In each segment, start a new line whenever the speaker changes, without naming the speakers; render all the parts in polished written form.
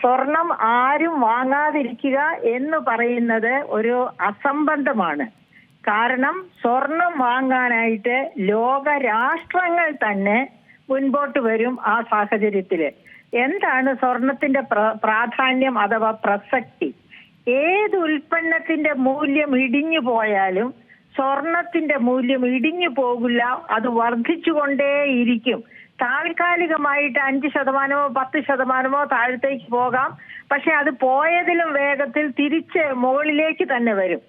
സ്വർണം ആരും വാങ്ങാതിരിക്കുക എന്ന് പറയുന്നത് ഒരു അസംബന്ധമാണ്. കാരണം സ്വർണം വാങ്ങാനായിട്ട് ലോക രാഷ്ട്രങ്ങൾ തന്നെ മുൻപോട്ട് വരും. ആ സാഹചര്യത്തില് എന്താണ് സ്വർണത്തിന്റെ പ്രാധാന്യം അഥവാ പ്രസക്തി? ഏത് ഉൽപ്പന്നത്തിന്റെ മൂല്യം ഇടിഞ്ഞു പോയാലും സ്വർണത്തിന്റെ മൂല്യം ഇടിഞ്ഞു പോകില്ല, അത് വർദ്ധിച്ചുകൊണ്ടേയിരിക്കും. താൽക്കാലികമായിട്ട് 5%, 10% താഴത്തേക്ക് പോകാം, പക്ഷെ അത് പോയതിലും വേഗത്തിൽ തിരിച്ച് മുകളിലേക്ക് തന്നെ വരും.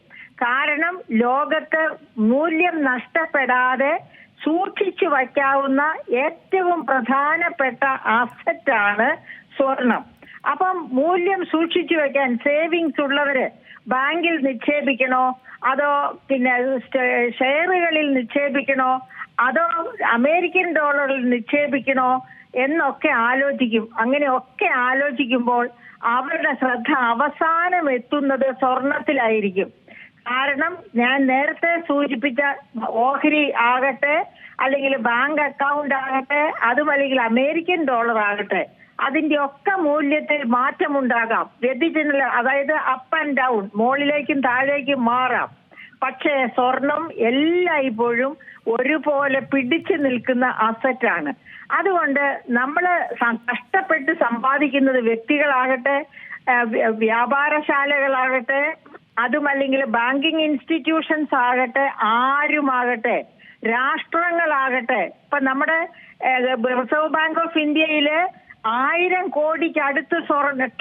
കാരണം ലോകത്ത് മൂല്യം നഷ്ടപ്പെടാതെ സൂക്ഷിച്ചു വയ്ക്കാവുന്ന ഏറ്റവും പ്രധാനപ്പെട്ട അസറ്റാണ് സ്വർണം. അപ്പം മൂല്യം സൂക്ഷിച്ചു വെക്കാൻ സേവിങ്സ് ഉള്ളവര് ബാങ്കിൽ നിക്ഷേപിക്കണോ, അതോ പിന്നെ ഷെയറുകളിൽ നിക്ഷേപിക്കണോ, അതോ അമേരിക്കൻ ഡോളറിൽ നിക്ഷേപിക്കണോ എന്നൊക്കെ ആലോചിക്കും. അങ്ങനെയൊക്കെ ആലോചിക്കുമ്പോൾ അവരുടെ ശ്രദ്ധ അവസാനം എത്തുന്നത് സ്വർണത്തിലായിരിക്കും. കാരണം ഞാൻ നേരത്തെ സൂചിപ്പിച്ച ഓഹരി ആകട്ടെ, അല്ലെങ്കിൽ ബാങ്ക് അക്കൗണ്ട് ആകട്ടെ, അതും അല്ലെങ്കിൽ അമേരിക്കൻ ഡോളർ ആകട്ടെ, അതിന്റെ ഒക്കെ മൂല്യത്തിൽ മാറ്റമുണ്ടാകാം. വ്യതിചലന, അതായത് അപ്പ് ആൻഡ് ഡൗൺ, മുകളിലേക്കും താഴേക്കും മാറാം. പക്ഷേ സ്വർണം എല്ലായ്പ്പോഴും ഒരുപോലെ പിടിച്ചു നിൽക്കുന്ന അസറ്റാണ്. അതുകൊണ്ട് നമ്മൾ കഷ്ടപ്പെട്ട് സമ്പാദിക്കുന്നത് വ്യക്തികളാകട്ടെ, വ്യാപാരശാലകളാകട്ടെ, അതുമല്ലെങ്കിൽ ബാങ്കിങ് ഇൻസ്റ്റിറ്റ്യൂഷൻസ് ആകട്ടെ, ആരുമാകട്ടെ, രാഷ്ട്രങ്ങളാകട്ടെ, ഇപ്പൊ നമ്മുടെ റിസർവ് ബാങ്ക് ഓഫ് ഇന്ത്യയില് 1000 കോടിക്ക് അടുത്ത്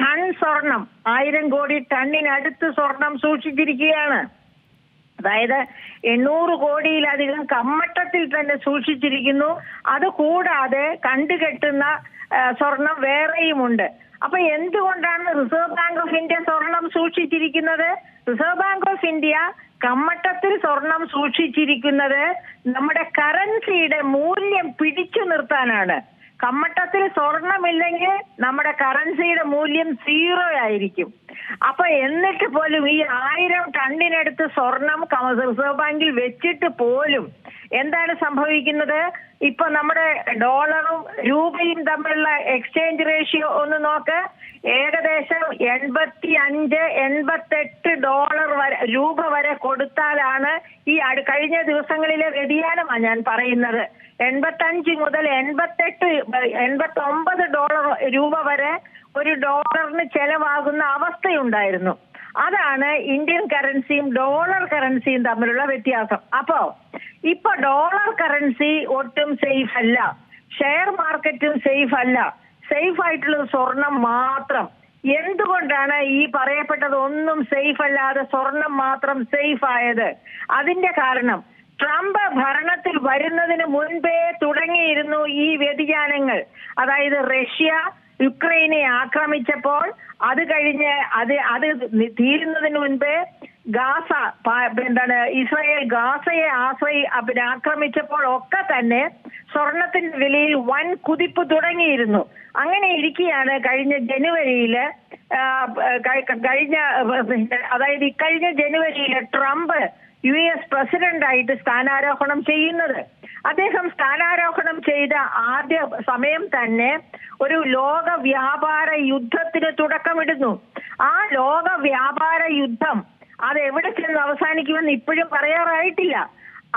ടൺ സ്വർണം, 1000 കോടി ടണ്ണിനടുത്ത് സ്വർണം സൂക്ഷിച്ചിരിക്കുകയാണ്. അതായത് 800 കോടിയിലധികം കമ്മട്ടത്തിൽ തന്നെ സൂക്ഷിച്ചിരിക്കുന്നു. അതുകൂടാതെ കണ്ടുകെട്ടുന്ന സ്വർണം വേറെയുമുണ്ട്. അപ്പൊ എന്തുകൊണ്ടാണ് റിസർവ് ബാങ്ക് ഓഫ് ഇന്ത്യ സ്വർണം സൂക്ഷിച്ചിരിക്കുന്നത്? റിസർവ് ബാങ്ക് ഓഫ് ഇന്ത്യ കമ്മട്ടത്തിൽ സ്വർണം സൂക്ഷിച്ചിരിക്കുന്നത് നമ്മുടെ കറൻസിയുടെ മൂല്യം പിടിച്ചു നിർത്താനാണ്. കമ്മട്ടത്തിൽ സ്വർണമില്ലെങ്കിൽ നമ്മുടെ കറൻസിയുടെ മൂല്യം 0 ആയിരിക്കും. അപ്പൊ എന്നിട്ട് പോലും ഈ 1000 ടണ്ണിനടുത്ത് സ്വർണം റിസർവ് ബാങ്കിൽ വെച്ചിട്ട് പോലും എന്താണ് സംഭവിക്കുന്നത്? ഇപ്പൊ നമ്മുടെ ഡോളറും രൂപയും തമ്മിലുള്ള എക്സ്ചേഞ്ച് റേഷ്യോ ഒന്ന് നോക്ക്. ഏകദേശം 85-88 രൂപ വരെ കൊടുത്താലാണ് ഈ കഴിഞ്ഞ ദിവസങ്ങളിലെ വ്യതിയാനമാണ് ഞാൻ പറയുന്നത്. 85 മുതൽ 89 രൂപ വരെ ഒരു ഡോളറിന് ചെലവാകുന്ന അവസ്ഥയുണ്ടായിരുന്നു. അതാണ് ഇന്ത്യൻ കറൻസിയും ഡോളർ കറൻസിയും തമ്മിലുള്ള വ്യത്യാസം. ഇപ്പൊ ഡോളർ കറൻസി ഒട്ടും സേഫ് അല്ല, ഷെയർ മാർക്കറ്റും സേഫ് അല്ല, സേഫ് ആയിട്ടുള്ള സ്വർണം മാത്രം. എന്തുകൊണ്ടാണ് ഈ പറയപ്പെട്ടതൊന്നും സേഫ് അല്ലാതെ സ്വർണം മാത്രം സേഫ് ആയത്? അതിന്റെ കാരണം ട്രംപ് ഭരണത്തിൽ വരുന്നതിന് മുൻപേ തുടങ്ങിയിരുന്നു ഈ വ്യതിയാനങ്ങൾ. അതായത് റഷ്യ യുക്രൈനെ ആക്രമിച്ചപ്പോൾ, അത് കഴിഞ്ഞ് അത് തീരുന്നതിന് മുൻപേ ഇസ്രായേൽ ഗാസയെ ആക്രമിച്ചപ്പോൾ ഒക്കെ തന്നെ സ്വർണത്തിന്റെ വിലയിൽ വൻ കുതിപ്പ് തുടങ്ങിയിരുന്നു. അങ്ങനെ ഇരിക്കെയാണ് കഴിഞ്ഞ ജനുവരിയില് ട്രംപ് US പ്രസിഡന്റായിട്ട് സ്ഥാനാരോഹണം ചെയ്യുന്നത്. അദ്ദേഹം സ്ഥാനാരോഹണം ചെയ്ത ആദ്യ സമയം തന്നെ ഒരു ലോക വ്യാപാര യുദ്ധത്തിന് തുടക്കമിടുന്നു. ആ ലോക വ്യാപാര യുദ്ധം അത് എവിടെ ചെന്ന് അവസാനിക്കുമെന്ന് ഇപ്പോഴും പറയാറായിട്ടില്ല.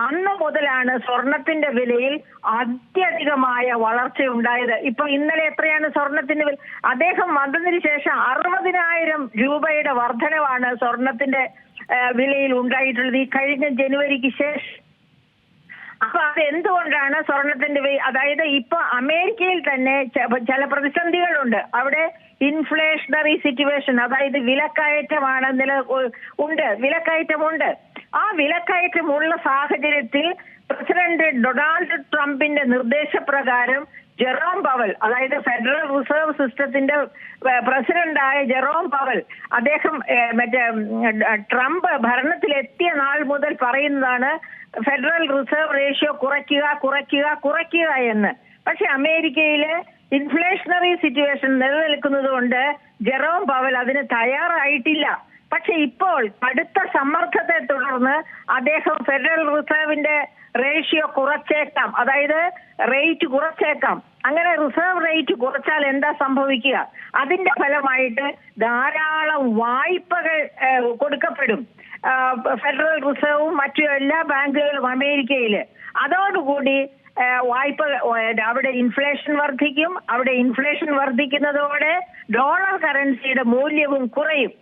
അന്ന് മുതലാണ് സ്വർണത്തിന്റെ വിലയിൽ അത്യധികമായ വളർച്ച ഉണ്ടായത്. ഇപ്പൊ ഇന്നലെ എത്രയാണ് സ്വർണത്തിന്റെ വില? അദ്ദേഹം വന്നതിന് ശേഷം 60,000 രൂപയുടെ വർധനവാണ് സ്വർണത്തിന്റെ വിലയിൽ ഉണ്ടായിട്ടുള്ളത് ഈ കഴിഞ്ഞ ജനുവരിക്ക് ശേഷം. അപ്പൊ അത് എന്തുകൊണ്ടാണ് സ്വർണത്തിന്റെ അതായത് ഇപ്പൊ അമേരിക്കയിൽ തന്നെ ചില പ്രതിസന്ധികളുണ്ട്. അവിടെ ഇൻഫ്ലേഷണറി സിറ്റുവേഷൻ, അതായത് വിലക്കയറ്റമാണ് വിലക്കയറ്റമുണ്ട്. ആ വിലക്കയറ്റമുള്ള സാഹചര്യത്തിൽ പ്രസിഡന്റ് ഡൊണാൾഡ് ട്രംപിന്റെ നിർദ്ദേശപ്രകാരം ജെറോം പവൽ, അതായത് ഫെഡറൽ റിസർവ് സിസ്റ്റത്തിന്റെ പ്രസിഡന്റായ ജെറോം പവൽ, അദ്ദേഹം ട്രംപ് ഭരണത്തിലെത്തിയ നാൾ മുതൽ പറയുന്നതാണ് ഫെഡറൽ റിസർവ് റേഷ്യോ കുറയ്ക്കുക എന്ന്. പക്ഷെ അമേരിക്കയിലെ ഇൻഫ്ലേഷണറി സിറ്റുവേഷൻ നിലനിൽക്കുന്നത് കൊണ്ട് ജെറോം പവൽ അതിന് തയ്യാറായിട്ടില്ല. പക്ഷെ ഇപ്പോൾ കടുത്ത സമ്മർദ്ദത്തെ തുടർന്ന് അദ്ദേഹം ഫെഡറൽ റിസർവിന്റെ റേഷ്യോ കുറച്ചേക്കാം, അതായത് റേറ്റ് കുറച്ചേക്കാം. അങ്ങനെ റിസർവ് റേറ്റ് കുറച്ചാൽ എന്താ സംഭവിക്കുക? അതിന്റെ ഫലമായിട്ട് ധാരാളം വായ്പകൾ കൊടുക്കപ്പെടും. ഫെഡറൽ റിസർവും മറ്റു എല്ലാ ബാങ്കുകളും അമേരിക്കയില്. അതോടുകൂടി വായ്പ അവിടെ ഇൻഫ്ലേഷൻ വർദ്ധിക്കും. അവിടെ ഇൻഫ്ലേഷൻ വർദ്ധിക്കുന്നതോടെ ഡോളർ കറൻസിയുടെ മൂല്യവും കുറയും.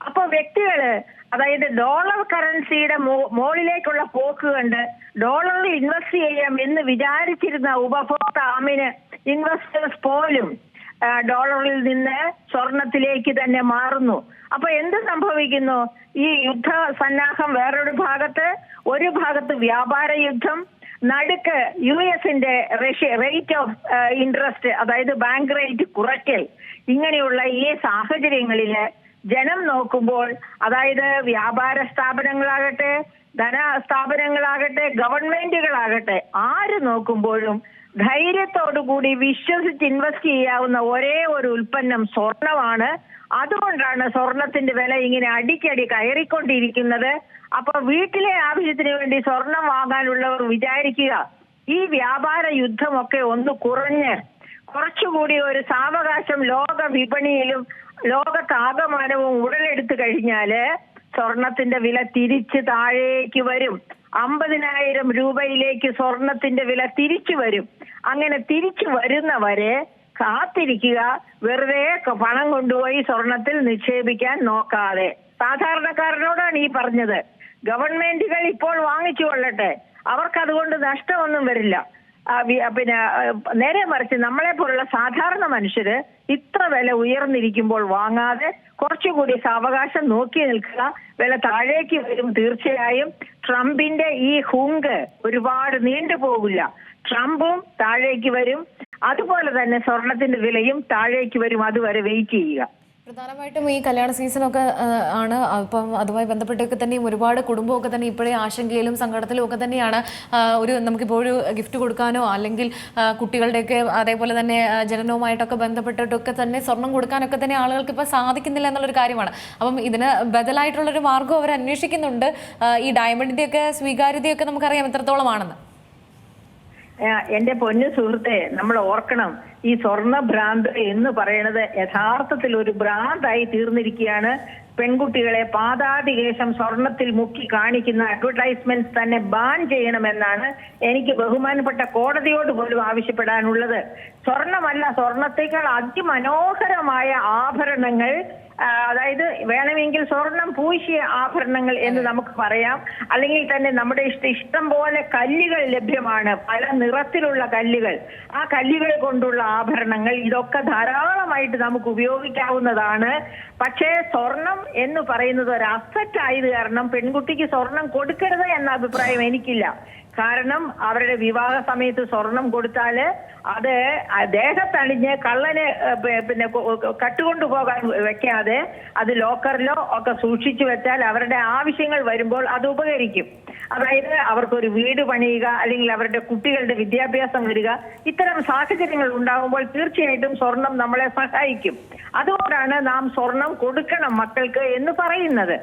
അപ്പൊ വ്യക്തികള്, അതായത് ഡോളർ കറൻസിയുടെ മുകളിലേക്കുള്ള പോക്ക് കണ്ട് ഡോളറിൽ ഇൻവെസ്റ്റ് ചെയ്യാം എന്ന് വിചാരിച്ചിരുന്ന ഉപഭോക്താവിന് ഇൻവെസ്റ്റേഴ്സ് പോലും ഡോളറിൽ നിന്ന് സ്വർണത്തിലേക്ക് തന്നെ മാറുന്നു. അപ്പൊ എന്ത് സംഭവിക്കുന്നു? ഈ യുദ്ധ സന്നാഹം ഒരു ഭാഗത്ത് വ്യാപാര യുദ്ധം, നടുക്ക് US-ന്റെ റേറ്റ് ഓഫ് ഇൻട്രസ്റ്റ്, അതായത് ബാങ്ക് റേറ്റ് കുറയ്ക്കൽ. ഇങ്ങനെയുള്ള ഈ സാഹചര്യങ്ങളില് ജനം നോക്കുമ്പോൾ, അതായത് വ്യാപാര സ്ഥാപനങ്ങളാകട്ടെ, ധനസ്ഥാപനങ്ങളാകട്ടെ, ഗവൺമെന്റുകളാകട്ടെ, ആര് നോക്കുമ്പോഴും ധൈര്യത്തോടുകൂടി വിശ്വസിച്ച് ഇൻവെസ്റ്റ് ചെയ്യാവുന്ന ഒരേ ഒരു ഉൽപ്പന്നം സ്വർണമാണ്. അതുകൊണ്ടാണ് സ്വർണത്തിന്റെ വില ഇങ്ങനെ അടിക്കടി കയറിക്കൊണ്ടിരിക്കുന്നത്. അപ്പൊ വീട്ടിലെ ആവശ്യത്തിന് വേണ്ടി സ്വർണം വാങ്ങാനുള്ളവർ വിചാരിക്കുക, ഈ വ്യാപാര യുദ്ധമൊക്കെ ഒന്ന് കുറച്ചുകൂടി ഒരു സാവകാശം ലോക വിപണിയിലും ലോകത്താകമാനവും ഉടലെടുത്തു കഴിഞ്ഞാല് സ്വർണത്തിന്റെ വില തിരിച്ച് താഴേക്ക് വരും. 50,000 രൂപയിലേക്ക് സ്വർണത്തിന്റെ വില തിരിച്ചു വരും. അങ്ങനെ തിരിച്ചു വരുന്നവരെ കാത്തിരിക്കുക, വെറുതെ പണം കൊണ്ടുപോയി സ്വർണത്തിൽ നിക്ഷേപിക്കാൻ നോക്കാതെ. സാധാരണക്കാരനോടാണ് ഈ പറഞ്ഞത്. ഗവൺമെന്റുകൾ ഇപ്പോൾ വാങ്ങിച്ചു കൊള്ളട്ടെ, അവർക്കതുകൊണ്ട് നഷ്ടമൊന്നും വരില്ല. പിന്നെ നേരെ മറിച്ച് നമ്മളെ പോലുള്ള സാധാരണ മനുഷ്യര് ഇത്ര വില ഉയർന്നിരിക്കുമ്പോൾ വാങ്ങാതെ കുറച്ചുകൂടി സാവകാശം നോക്കി നിൽക്കുക. വില താഴേക്ക് വരും തീർച്ചയായും. ട്രംപിന്റെ ഈ ഹുങ്ക് ഒരുപാട് നീണ്ടുപോകില്ല. ട്രംപും താഴേക്ക് വരും, അതുപോലെ തന്നെ സ്വർണത്തിന്റെ വിലയും താഴേക്ക് വരും. അതുവരെ വെയിറ്റ് ചെയ്യുക.
പ്രധാനമായിട്ടും ഈ കല്യാണ സീസണൊക്കെ ആണ്. അപ്പം അതുമായി ബന്ധപ്പെട്ടൊക്കെ തന്നെയും ഒരുപാട് കുടുംബമൊക്കെ തന്നെ ഇപ്പോഴേ ആശങ്കയിലും സങ്കടത്തിലും ഒക്കെ തന്നെയാണ്. നമുക്കിപ്പോൾ ഒരു ഗിഫ്റ്റ് കൊടുക്കാനോ അല്ലെങ്കിൽ കുട്ടികളുടെയൊക്കെ അതേപോലെ തന്നെ ജനനവുമായിട്ടൊക്കെ ബന്ധപ്പെട്ടിട്ടൊക്കെ തന്നെ സ്വർണം കൊടുക്കാനൊക്കെ തന്നെ ആളുകൾക്ക് ഇപ്പോൾ സാധിക്കുന്നില്ല എന്നുള്ളൊരു കാര്യമാണ്. അപ്പം ഇതിന് ബദലായിട്ടുള്ളൊരു മാർഗ്ഗം അവർ അന്വേഷിക്കുന്നുണ്ട്. ഈ ഡയമണ്ടിൻ്റെയൊക്കെ സ്വീകാര്യതയൊക്കെ നമുക്കറിയാം എത്രത്തോളമാണെന്ന്.
എന്റെ പൊന്നു സുഹൃത്തെ, നമ്മൾ ഓർക്കണം, ഈ സ്വർണ്ണ ഭ്രാന്ത് എന്ന് പറയുന്നത് യഥാർത്ഥത്തിൽ ഒരു ഭ്രാന്തായി തീർന്നിരിക്കുകയാണ്. പെൺകുട്ടികളെ പാതാതികേശം സ്വർണത്തിൽ മുക്കി കാണിക്കുന്ന അഡ്വർടൈസ്മെന്റ്സ് തന്നെ ബാൻ ചെയ്യണമെന്നാണ് എനിക്ക് ബഹുമാനപ്പെട്ട കോടതിയോട് പോലും ആവശ്യപ്പെടാനുള്ളത്. സ്വർണമല്ല, സ്വർണത്തേക്കാൾ അതിമനോഹരമായ ആഭരണങ്ങൾ, അതായത് വേണമെങ്കിൽ സ്വർണം പൂശിയ ആഭരണങ്ങൾ എന്ന് നമുക്ക് പറയാം. അല്ലെങ്കിൽ തന്നെ നമ്മുടെ ഇഷ്ടം പോലെ കല്ലുകൾ ലഭ്യമാണ്, പല നിറത്തിലുള്ള കല്ലുകൾ. ആ കല്ലുകൾ കൊണ്ടുള്ള ആഭരണങ്ങൾ, ഇതൊക്കെ ധാരാളമായിട്ട് നമുക്ക് ഉപയോഗിക്കാവുന്നതാണ്. പക്ഷേ സ്വർണം എന്ന് പറയുന്നത് ഒരു അസറ്റ് ആയത് കാരണം പെൺകുട്ടിക്ക് സ്വർണം കൊടുക്കരുത് എന്ന അഭിപ്രായം എനിക്കില്ല. കാരണം അവരുടെ വിവാഹ സമയത്ത് സ്വർണം കൊടുത്താല് അത് ദേഹത്തണിഞ്ഞ് കള്ളന് പിന്നെ കട്ടുകൊണ്ടുപോകാൻ വെക്കാതെ അത് ലോക്കറിലോ ഒക്കെ സൂക്ഷിച്ചു വെച്ചാൽ അവരുടെ ആവശ്യങ്ങൾ വരുമ്പോൾ അത് ഉപകരിക്കും. അതായത് അവർക്കൊരു വീട് പണിയുക, അല്ലെങ്കിൽ അവരുടെ കുട്ടികളുടെ വിദ്യാഭ്യാസം വരിക, ഇത്തരം സാഹചര്യങ്ങൾ ഉണ്ടാകുമ്പോൾ തീർച്ചയായിട്ടും സ്വർണം നമ്മളെ സഹായിക്കും. അതുകൊണ്ടാണ് നാം സ്വർണം കൊടുക്കണം മക്കൾക്ക് എന്ന് പറയുന്നത്.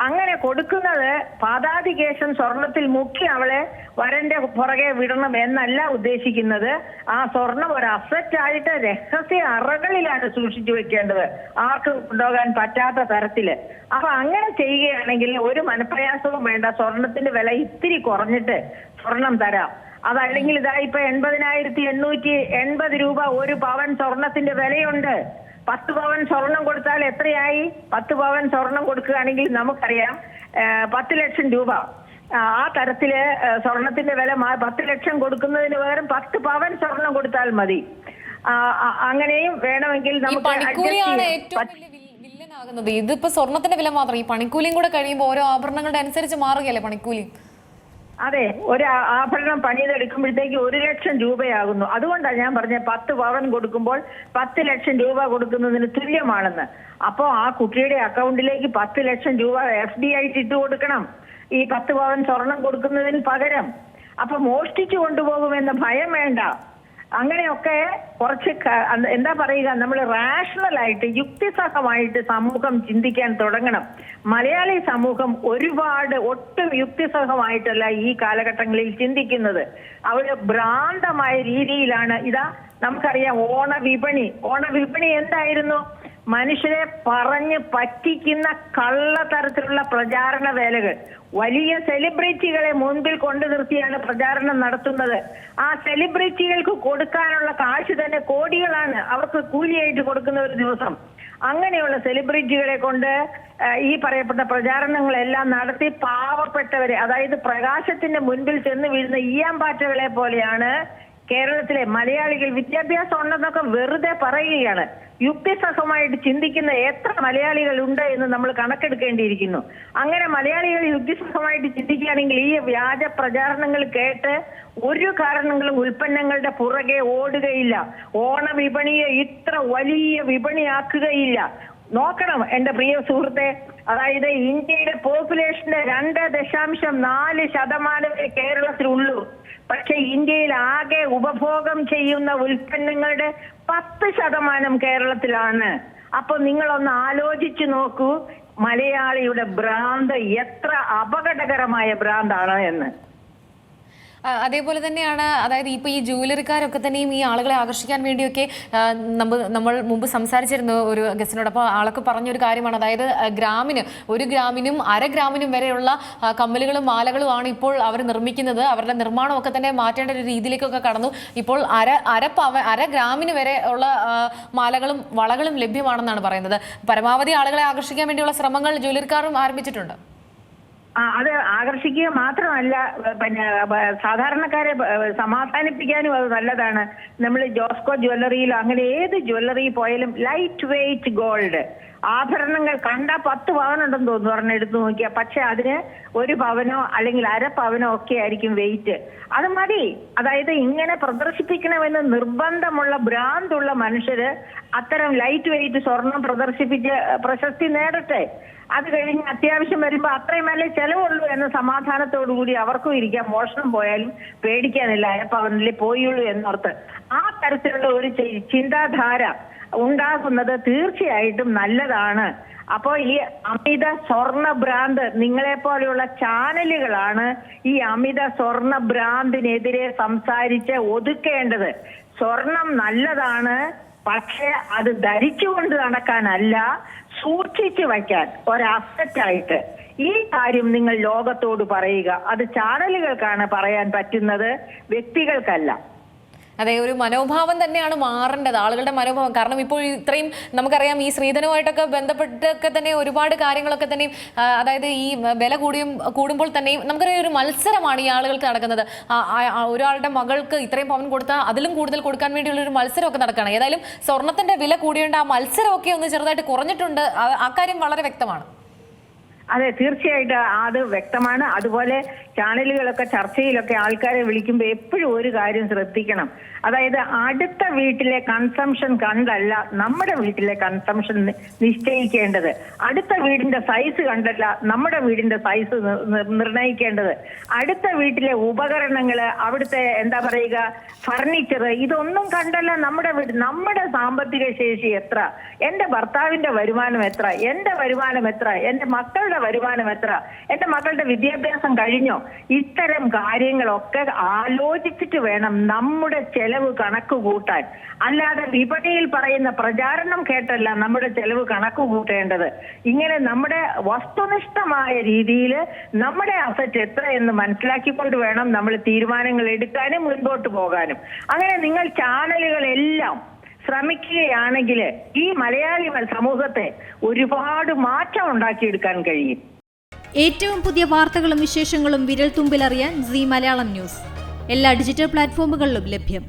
അങ്ങനെ കൊടുക്കുന്നത് പാതാതികേശം സ്വർണത്തിൽ മുക്കി അവളെ വരന്റെ പുറകെ വിടണം എന്നല്ല ഉദ്ദേശിക്കുന്നത്. ആ സ്വർണം ഒരു അസറ്റ് ആയിട്ട് രഹസ്യ അറകളിലാണ് സൂക്ഷിച്ചു വെക്കേണ്ടത്, ആർക്കും കൊണ്ടുപോകാൻ പറ്റാത്ത തരത്തില്. അപ്പൊ അങ്ങനെ ചെയ്യുകയാണെങ്കിൽ ഒരു മനപ്രയാസവും വേണ്ട. സ്വർണത്തിന്റെ വില ഇത്തിരി കുറഞ്ഞിട്ട് സ്വർണം തരാം. അതല്ലെങ്കിൽ ഇതാ ഇപ്പൊ 80,880 രൂപ ഒരു പവൻ സ്വർണത്തിന്റെ വിലയുണ്ട്. 10 പവൻ സ്വർണം കൊടുത്താൽ എത്രയായി? 10 പവൻ സ്വർണം കൊടുക്കുകയാണെങ്കിൽ നമുക്കറിയാം 10 ലക്ഷം രൂപ. ആ തരത്തില് സ്വർണത്തിന്റെ വില 10 ലക്ഷം കൊടുക്കുന്നതിന് പകരം 10 പവൻ സ്വർണം കൊടുത്താൽ മതി. അങ്ങനെയും വേണമെങ്കിൽ നമുക്ക്
ഇതിപ്പോ സ്വർണത്തിന്റെ വില മാത്രം, ഈ പണിക്കൂലിയും കൂടെ കഴിയുമ്പോൾ ഓരോ ആഭരണങ്ങളുടെ അനുസരിച്ച് മാറുകയല്ലേ പണിക്കൂലി?
അതെ, ഒരു ആഭരണം പണിതെടുക്കുമ്പോഴത്തേക്ക് 1 ലക്ഷം രൂപയാകുന്നു. അതുകൊണ്ടാണ് ഞാൻ പറഞ്ഞ 10 പവൻ കൊടുക്കുമ്പോൾ 10 ലക്ഷം രൂപ കൊടുക്കുന്നതിന് തുല്യമാണെന്ന്. അപ്പോ ആ കുട്ടിയുടെ അക്കൗണ്ടിലേക്ക് 10 ലക്ഷം രൂപ FD ആയിട്ട് ഇട്ട് കൊടുക്കണം ഈ 10 പവൻ സ്വർണം കൊടുക്കുന്നതിന് പകരം. അപ്പൊ മോഷ്ടിച്ചു കൊണ്ടുപോകുമെന്ന ഭയം വേണ്ട. അങ്ങനെയൊക്കെ കുറച്ച് എന്താ പറയുക, നമ്മൾ റാഷണലായിട്ട് യുക്തിസഹമായിട്ട് സമൂഹം ചിന്തിക്കാൻ തുടങ്ങണം. മലയാളി സമൂഹം ഒട്ടും യുക്തിസഹമായിട്ടല്ല ഈ കാലഘട്ടങ്ങളിൽ ചിന്തിക്കുന്നത്. അവര് ഭ്രാന്തമായ രീതിയിലാണ്. ഇതാ നമുക്കറിയാം ഓണവിപണി എന്തായിരുന്നു? മനുഷ്യരെ പറഞ്ഞ് പറ്റിക്കുന്ന കള്ളത്തരത്തിലുള്ള പ്രചാരണ വേലകൾ. വലിയ സെലിബ്രിറ്റികളെ മുൻപിൽ കൊണ്ടു നിർത്തിയാണ് പ്രചാരണം നടത്തുന്നത്. ആ സെലിബ്രിറ്റികൾക്ക് കൊടുക്കാനുള്ള കാശ് തന്നെ കോടികളാണ് അവർക്ക് കൂലിയായിട്ട് കൊടുക്കുന്ന ഒരു ദിവസം. അങ്ങനെയുള്ള സെലിബ്രിറ്റികളെ കൊണ്ട് ഈ പറയപ്പെട്ട പ്രചാരണങ്ങളെല്ലാം നടത്തി പാവപ്പെട്ടവരെ, അതായത് പ്രകാശത്തിന്റെ മുൻപിൽ ചെന്ന് വീഴുന്ന ഈയാമ്പാറ്റകളെ പോലെയാണ് കേരളത്തിലെ മലയാളികൾ. വിദ്യാഭ്യാസം ഉണ്ടെന്നൊക്കെ വെറുതെ പറയുകയാണ്. യുക്തിസഹമായിട്ട് ചിന്തിക്കുന്ന എത്ര മലയാളികൾ ഉണ്ട് എന്ന് നമ്മൾ കണക്കെടുക്കേണ്ടിയിരിക്കുന്നു. അങ്ങനെ മലയാളികൾ യുക്തിസഹമായിട്ട് ചിന്തിക്കുകയാണെങ്കിൽ ഈ വ്യാജ പ്രചാരണങ്ങൾ കേട്ട് ഒരു കാരണങ്ങളും ഉൽപ്പന്നങ്ങളുടെ പുറകെ ഓടുകയില്ല. ഓണവിപണിയെ ഇത്ര വലിയ വിപണിയാക്കുകയില്ല. നോക്കണം എന്റെ പ്രിയ സുഹൃത്തെ, അതായത് ഇന്ത്യയുടെ പോപ്പുലേഷന്റെ 2.4% കേരളത്തിലുള്ളൂ. പക്ഷെ ഇന്ത്യയിൽ ആകെ ഉപഭോഗം ചെയ്യുന്ന ഉൽപ്പന്നങ്ങളുടെ 10% കേരളത്തിലാണ്. അപ്പൊ നിങ്ങളൊന്ന് ആലോചിച്ചു നോക്കൂ, മലയാളിയുടെ ഭ്രാന്ത് എത്ര അപകടകരമായ ഭ്രാന്താണ് എന്ന്.
അതേപോലെ തന്നെയാണ്, അതായത് ഇപ്പോൾ ഈ ജുവലറിക്കാരൊക്കെ തന്നെയും ഈ ആളുകളെ ആകർഷിക്കാൻ വേണ്ടിയൊക്കെ നമ്മൾ മുമ്പ് സംസാരിച്ചിരുന്നു ഒരു ഗസ്റ്റിനോട്. അപ്പോൾ ആളൊക്കെ പറഞ്ഞൊരു കാര്യമാണ്, അതായത് ഒരു ഗ്രാമിനും 1/2 ഗ്രാമിനും വരെയുള്ള കമ്മലുകളും മാലകളും ആണ് ഇപ്പോൾ അവർ നിർമ്മിക്കുന്നത്. അവരുടെ നിർമ്മാണമൊക്കെ തന്നെ മാറ്റേണ്ട ഒരു രീതിയിലേക്കൊക്കെ കടന്നു. ഇപ്പോൾ 1/2 ഗ്രാമിന് വരെ ഉള്ള മാലകളും വളകളും ലഭ്യമാണെന്നാണ് പറയുന്നത്. പരമാവധി ആളുകളെ ആകർഷിക്കാൻ വേണ്ടിയുള്ള ശ്രമങ്ങൾ ജുവലറിക്കാരും ആരംഭിച്ചിട്ടുണ്ട്.
അത് ആകർഷിക്കുക മാത്രമല്ല, പിന്നെ സാധാരണക്കാരെ സമാധാനിപ്പിക്കാനും അത് നല്ലതാണ്. നമ്മൾ ജോസ്കോ ജ്വല്ലറിയിലോ അങ്ങനെ ഏത് ജ്വല്ലറി പോയാലും ലൈറ്റ് വെയിറ്റ് ഗോൾഡ് ആഭരണങ്ങൾ കണ്ട 10 പവനുണ്ടെന്ന് തോന്നുന്നു പറഞ്ഞ് എടുത്തു നോക്കിയാൽ. പക്ഷെ അതിന് 1 പവനോ അല്ലെങ്കിൽ 1/2 പവനോ ഒക്കെ ആയിരിക്കും വെയിറ്റ്. അത് മതി. അതായത് ഇങ്ങനെ പ്രദർശിപ്പിക്കണമെന്ന് നിർബന്ധമുള്ള ഭ്രാന്തുള്ള മനുഷ്യര് അത്തരം ലൈറ്റ് വെയിറ്റ് സ്വർണം പ്രദർശിപ്പിച്ച് പ്രശസ്തി നേടട്ടെ. അത് കഴിഞ്ഞ് അത്യാവശ്യം വരുമ്പോ അത്രയും നല്ല ചെലവുള്ളൂ എന്ന സമാധാനത്തോടു കൂടി അവർക്കും ഇരിക്കാം. മോഷണം പോയാലും പേടിക്കാനില്ല, 1/2 പവനിൽ പോയുള്ളൂ എന്നോർത്ത്. ആ തരത്തിലുള്ള ഒരു ചിന്താധാര ഉണ്ടാകുന്നത് തീർച്ചയായിട്ടും നല്ലതാണ്. അപ്പോ ഈ അമിത സ്വർണ്ണ ഭ്രാന്ത്, നിങ്ങളെ പോലെയുള്ള ചാനലുകളാണ് ഈ അമിത സ്വർണ്ണ ഭ്രാന്തിനെതിരെ സംസാരിച്ച് ഒതുക്കേണ്ടത്. സ്വർണം നല്ലതാണ്, പക്ഷെ അത് ധരിച്ചുകൊണ്ട് നടക്കാനല്ല, സൂക്ഷിച്ചു വയ്ക്കാൻ ഒരു അസറ്റായിട്ട്. ഈ കാര്യം നിങ്ങൾ ലോകത്തോട് പറയുക. അത് ചാനലുകൾക്കാണ് പറയാൻ പറ്റുന്നത്, വ്യക്തികൾക്കല്ല.
അതെ, ഒരു മനോഭാവം തന്നെയാണ് മാറേണ്ടത്, ആളുകളുടെ മനോഭാവം. കാരണം ഇപ്പോൾ ഇത്രയും നമുക്കറിയാം, ഈ സ്ത്രീധനവുമായിട്ടൊക്കെ ബന്ധപ്പെട്ടൊക്കെ തന്നെ ഒരുപാട് കാര്യങ്ങളൊക്കെ തന്നെയും, അതായത് ഈ വില കൂടുമ്പോൾ തന്നെയും നമുക്കറിയാം ഒരു മത്സരമാണ് ഈ ആളുകൾക്ക് നടക്കുന്നത്. ഒരാളുടെ മകൾക്ക് ഇത്രയും പവൻ കൊടുത്താൽ അതിലും കൂടുതൽ കൊടുക്കാൻ വേണ്ടിയുള്ള ഒരു മത്സരമൊക്കെ നടക്കുകയാണ്. ഏതായാലും സ്വർണത്തിന്റെ വില കൂടിയുണ്ട്, ആ മത്സരമൊക്കെ ഒന്ന് ചെറുതായിട്ട് കുറഞ്ഞിട്ടുണ്ട്. ആ കാര്യം വളരെ വ്യക്തമാണ്.
അതെ, തീർച്ചയായിട്ടും അത് വ്യക്തമാണ്. അതുപോലെ ചാനലുകളൊക്കെ ചർച്ചയിലൊക്കെ ആൾക്കാരെ വിളിക്കുമ്പോൾ എപ്പോഴും ഒരു കാര്യം ശ്രദ്ധിക്കണം. അതായത് അടുത്ത വീട്ടിലെ കൺസംഷൻ കണ്ടല്ല നമ്മുടെ വീട്ടിലെ കൺസംഷൻ നിശ്ചയിക്കേണ്ടത്. അടുത്ത വീടിന്റെ സൈസ് കണ്ടല്ല നമ്മുടെ വീടിന്റെ സൈസ് നിർണയിക്കേണ്ടത്. അടുത്ത വീട്ടിലെ ഉപകരണങ്ങള്, അവിടുത്തെ എന്താ പറയുക ഫർണിച്ചർ, ഇതൊന്നും കണ്ടല്ല നമ്മുടെ സാമ്പത്തിക ശേഷി എത്ര, എന്റെ ഭർത്താവിന്റെ വരുമാനം എത്ര, എന്റെ വരുമാനം എത്ര, എന്റെ മക്കളുടെ വരുമാനം എത്ര, എന്റെ മക്കളുടെ വിദ്യാഭ്യാസം കഴിഞ്ഞോ, ഇത്തരം കാര്യങ്ങളൊക്കെ ആലോചിച്ചിട്ട് വേണം നമ്മുടെ ചെലവ് കണക്ക് കൂട്ടാൻ. അല്ലാതെ വിപണിയിൽ പറയുന്ന പ്രചാരണം കേട്ടല്ല നമ്മുടെ ചെലവ് കണക്ക് കൂട്ടേണ്ടത്. ഇങ്ങനെ നമ്മുടെ വസ്തുനിഷ്ഠമായ രീതിയിൽ നമ്മുടെ അസറ്റ് എത്ര എന്ന് മനസ്സിലാക്കിക്കൊണ്ട് വേണം നമ്മൾ തീരുമാനങ്ങൾ എടുക്കാനും മുൻപോട്ട് പോകാനും. അങ്ങനെ നിങ്ങൾ ചാനലുകളെല്ലാം ശ്രമിക്കുകയാണെങ്കിൽ ഈ മലയാളി സമൂഹത്തെ ഒരുപാട് മാറ്റം ഉണ്ടാക്കിയെടുക്കാൻ കഴിയും.
ഏറ്റവും പുതിയ വാർത്തകളും വിശേഷങ്ങളും വിരൽ തുമ്പിലറിയാൻ സീ മലയാളം ന്യൂസ് എല്ലാ ഡിജിറ്റൽ പ്ലാറ്റ്ഫോമുകളിലും ലഭ്യം.